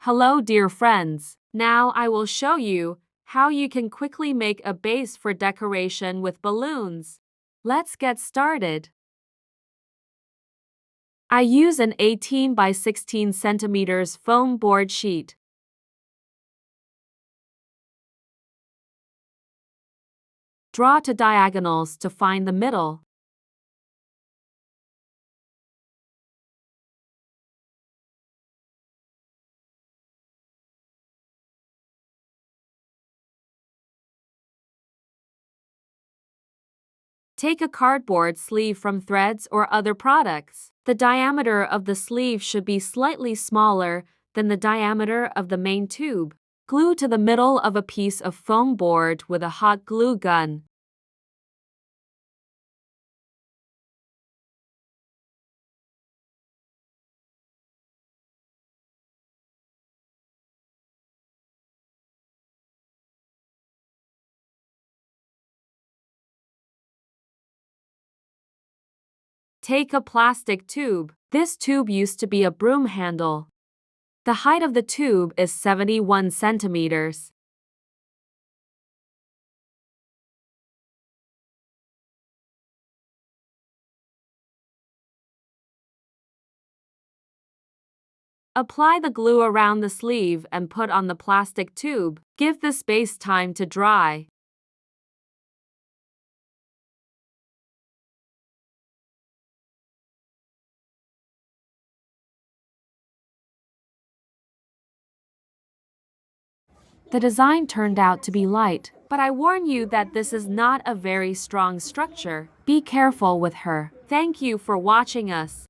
Hello, dear friends. Now I will show you how you can quickly make a base for decoration with balloons. Let's get started. I use an 18 by 16 centimeters foam board sheet. Draw to diagonals to find the middle. Take a cardboard sleeve from threads or other products. The diameter of the sleeve should be slightly smaller than the diameter of the main tube. Glue to the middle of a piece of foam board with a hot glue gun. Take a plastic tube. This tube used to be a broom handle. The height of the tube is 71 centimeters. Apply the glue around the sleeve and put on the plastic tube. Give the space time to dry. The design turned out to be light, but I warn you that this is not a very strong structure. Be careful with her. Thank you for watching us.